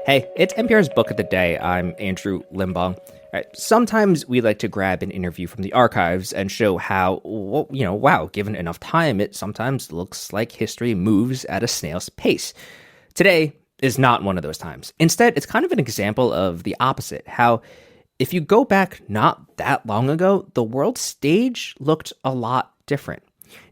Hey, it's NPR's Book of the Day. I'm Andrew Limbong. Sometimes we like to grab an interview from the archives and show how, wow, given enough time, it sometimes looks like history moves at a snail's pace. Today is not one of those times. Instead, it's kind of an example of the opposite, how if you go back not that long ago, the world stage looked a lot different.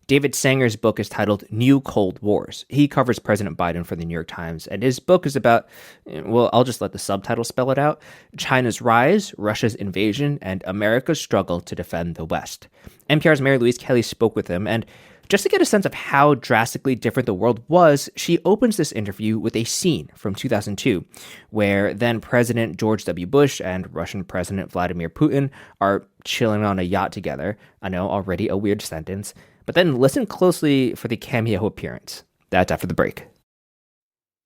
David Sanger's book is titled New Cold Wars. He covers President Biden for the New York Times, and his book is about, well, I'll just let the subtitle spell it out, China's rise, Russia's invasion, and America's struggle to defend the West. NPR's Mary Louise Kelly spoke with him, and just to get a sense of how drastically different the world was, she opens this interview with a scene from 2002, where then President George W. Bush and Russian President Vladimir Putin are chilling on a yacht together. I know, already a weird sentence. But then listen closely for the cameo appearance. That's after the break.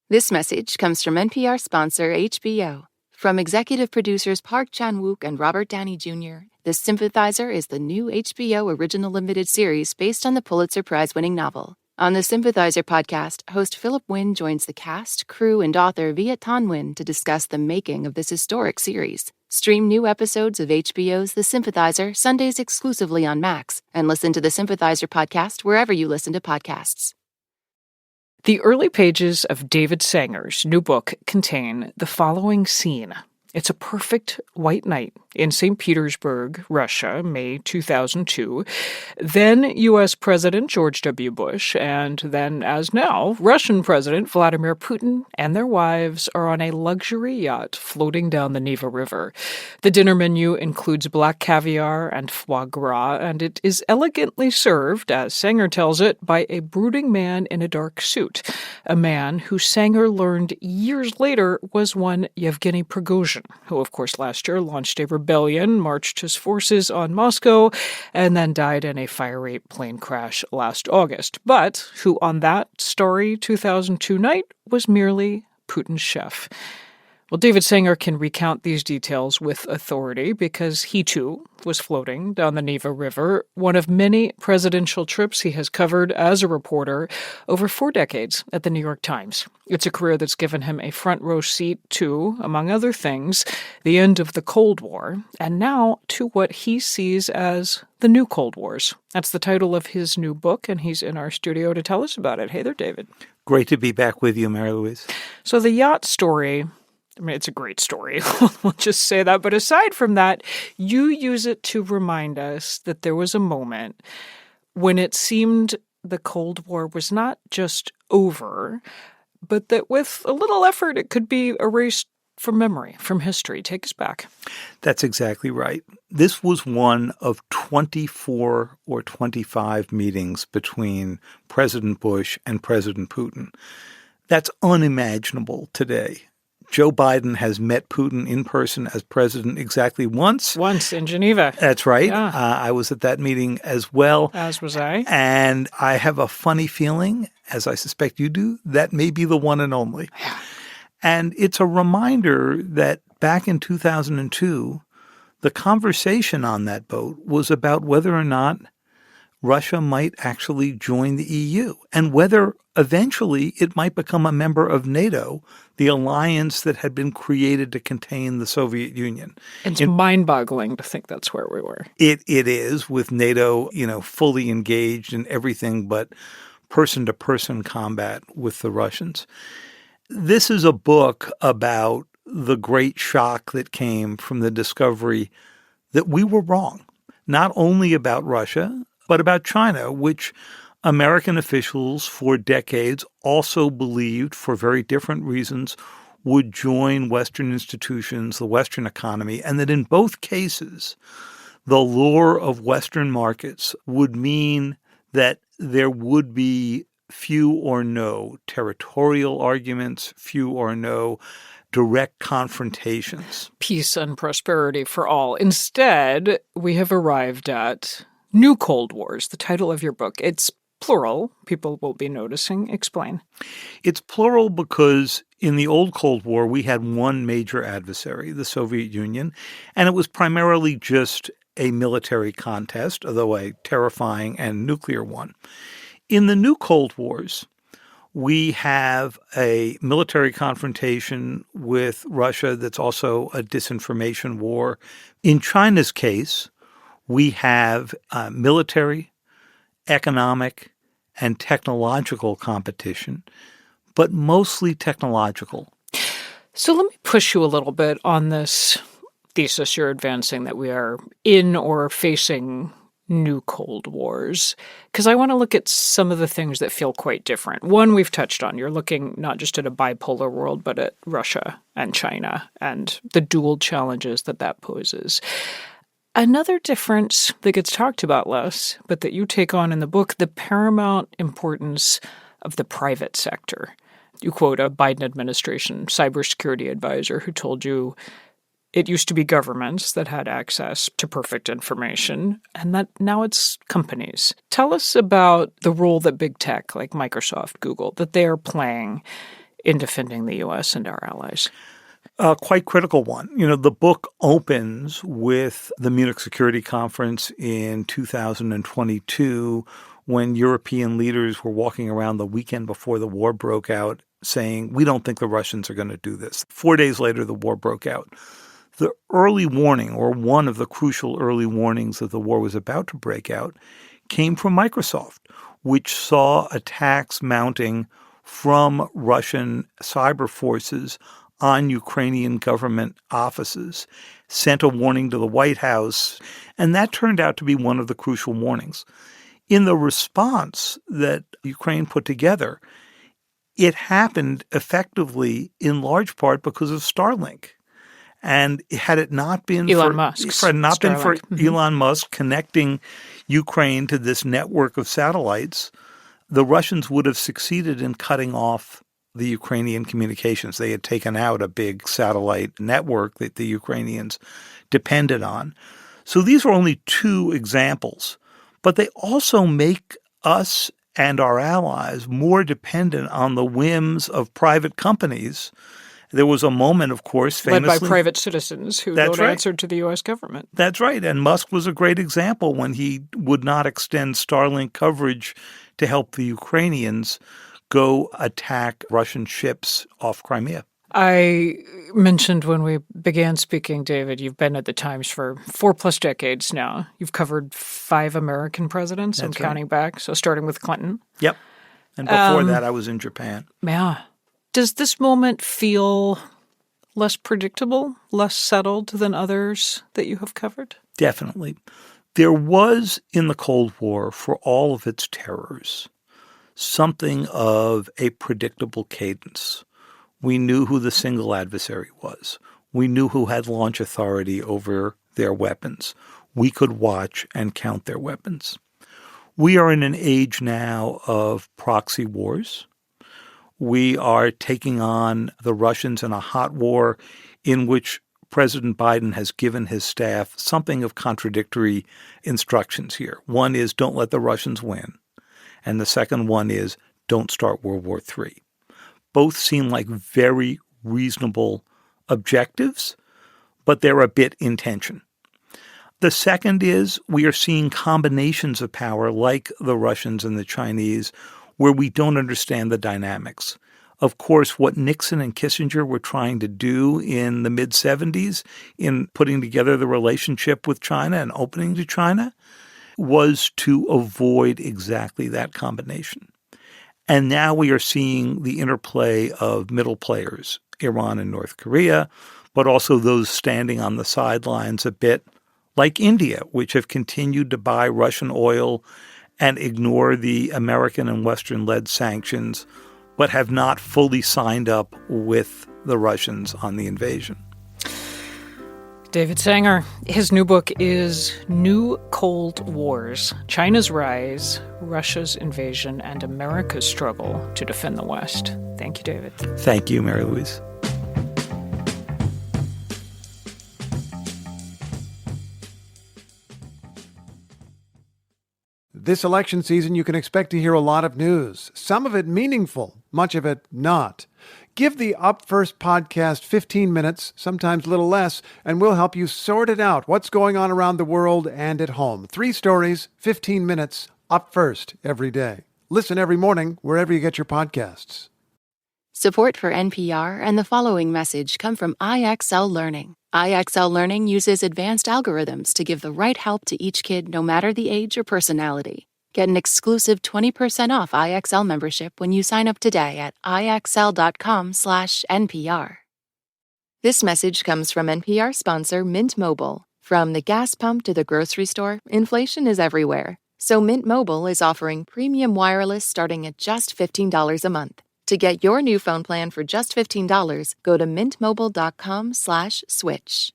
This message comes from NPR sponsor HBO. From executive producers Park Chan-wook and Robert Downey Jr., The Sympathizer is the new HBO original limited series based on the Pulitzer Prize-winning novel. On the Sympathizer podcast, host Philip Wynn joins the cast, crew, and author Viet Thanh Nguyen to discuss the making of this historic series. Stream new episodes of HBO's The Sympathizer Sundays exclusively on Max, and listen to the Sympathizer podcast wherever you listen to podcasts. The early pages of David Sanger's new book contain the following scene. It's a perfect white night in St. Petersburg, Russia, May 2002. Then U.S. President George W. Bush and then, as now, Russian President Vladimir Putin and their wives are on a luxury yacht floating down the Neva River. The dinner menu includes black caviar and foie gras, and it is elegantly served, as Sanger tells it, by a brooding man in a dark suit, a man who Sanger learned years later was one Yevgeny Prigozhin, who, of course, last year launched a rebellion, marched his forces on Moscow, and then died in a fiery plane crash last August, but who on that starry 2002 night was merely Putin's chef. Well, David Sanger can recount these details with authority because he, too, was floating down the Neva River, one of many presidential trips he has covered as a reporter over 4 decades at the New York Times. It's a career that's given him a front row seat to, among other things, the end of the Cold War, and now to what he sees as the new Cold Wars. That's the title of his new book, and he's in our studio to tell us about it. Hey there, David. Great to be back with you, Mary Louise. So the yacht story, I mean, it's a great story. We'll just say that. But aside from that, you use it to remind us that there was a moment when it seemed the Cold War was not just over, but that with a little effort, it could be erased from memory, from history. Take us back. That's exactly right. This was one of 24 or 25 meetings between President Bush and President Putin. That's unimaginable today. Joe Biden has met Putin in person as president exactly once. Once in Geneva. That's right. Yeah. I was at that meeting as well. As was I. And I have a funny feeling, as I suspect you do, that may be the one and only. Yeah. And it's a reminder that back in 2002, the conversation on that boat was about whether or not Russia might actually join the EU and whether eventually it might become a member of NATO, the alliance that had been created to contain the Soviet Union. It's mind-boggling to think that's where we were. It is, with NATO, fully engaged in everything but person-to-person combat with the Russians. This is a book about the great shock that came from the discovery that we were wrong, not only about Russia, but about China, which American officials for decades also believed, for very different reasons, would join Western institutions, the Western economy, and that in both cases, the lure of Western markets would mean that there would be few or no territorial arguments, few or no direct confrontations. Peace and prosperity for all. Instead, we have arrived at New Cold Wars, the title of your book. It's plural. People will be noticing. Explain. It's plural because in the old Cold War, we had one major adversary, the Soviet Union, and it was primarily just a military contest, although a terrifying and nuclear one. In the new Cold Wars, We have a military confrontation with Russia that's also a disinformation war. In China's case, we have military, economic, and technological competition, but mostly technological. So let me push you a little bit on this thesis you're advancing that we are in or facing new Cold Wars, because I want to look at some of the things that feel quite different. One we've touched on. You're looking not just at a bipolar world, but at Russia and China and the dual challenges that that poses. Another difference that gets talked about less, but that you take on in the book, the paramount importance of the private sector. You quote a Biden administration cybersecurity advisor who told you it used to be governments that had access to perfect information, and that now it's companies. Tell us about the role that big tech like Microsoft, Google, that they are playing in defending the U.S. and our allies. Quite critical one. The book opens with the Munich Security Conference in 2022 when European leaders were walking around the weekend before the war broke out saying, we don't think the Russians are going to do this. 4 days later, the war broke out. The early warning, or one of the crucial early warnings that the war was about to break out, came from Microsoft, which saw attacks mounting from Russian cyber forces on Ukrainian government offices, sent a warning to the White House, and that turned out to be one of the crucial warnings. In the response that Ukraine put together, it happened effectively in large part because of Starlink. And had it not been Elon for Elon Musk connecting Ukraine to this network of satellites, the Russians would have succeeded in cutting off the Ukrainian communications. They had taken out a big satellite network that the Ukrainians depended on. So these are only two examples, but they also make us and our allies more dependent on the whims of private companies. There was a moment, of course, famously led by private citizens who don't answer to the U.S. government. That's right. And Musk was a great example when he would not extend Starlink coverage to help the Ukrainians go attack Russian ships off Crimea. I mentioned when we began speaking, David, you've been at the Times for 4+ decades now. You've covered 5 American presidents and counting back, so starting with Clinton. Yep. And before that, I was in Japan. Yeah. Does this moment feel less predictable, less settled than others that you have covered? Definitely. There was in the Cold War, for all of its terrors, something of a predictable cadence. We knew who the single adversary was. We knew who had launch authority over their weapons. We could watch and count their weapons. We are in an age now of proxy wars. We are taking on the Russians in a hot war in which President Biden has given his staff something of contradictory instructions here. One is don't let the Russians win. And the second one is don't start World War III. Both seem like very reasonable objectives, but they're a bit in tension. The second is we are seeing combinations of power like the Russians and the Chinese where we don't understand the dynamics. Of course, what Nixon and Kissinger were trying to do in the mid-'70s in putting together the relationship with China and opening to China was to avoid exactly that combination. And now we are seeing the interplay of middle players, Iran and North Korea, but also those standing on the sidelines a bit, like India, which have continued to buy Russian oil and ignore the American and Western-led sanctions, but have not fully signed up with the Russians on the invasion. David Sanger, his new book is New Cold Wars, China's Rise, Russia's Invasion, and America's Struggle to Defend the West. Thank you, David. Thank you, Mary Louise. This election season, you can expect to hear a lot of news, some of it meaningful, much of it not. Give the Up First podcast 15 minutes, sometimes a little less, and we'll help you sort it out, what's going on around the world and at home. 3 stories, 15 minutes, Up First every day. Listen every morning wherever you get your podcasts. Support for NPR and the following message come from IXL Learning. IXL Learning uses advanced algorithms to give the right help to each kid no matter the age or personality. Get an exclusive 20% off IXL membership when you sign up today at IXL.com/NPR. This message comes from NPR sponsor Mint Mobile. From the gas pump to the grocery store, inflation is everywhere. So Mint Mobile is offering premium wireless starting at just $15 a month. To get your new phone plan for just $15, go to mintmobile.com/switch.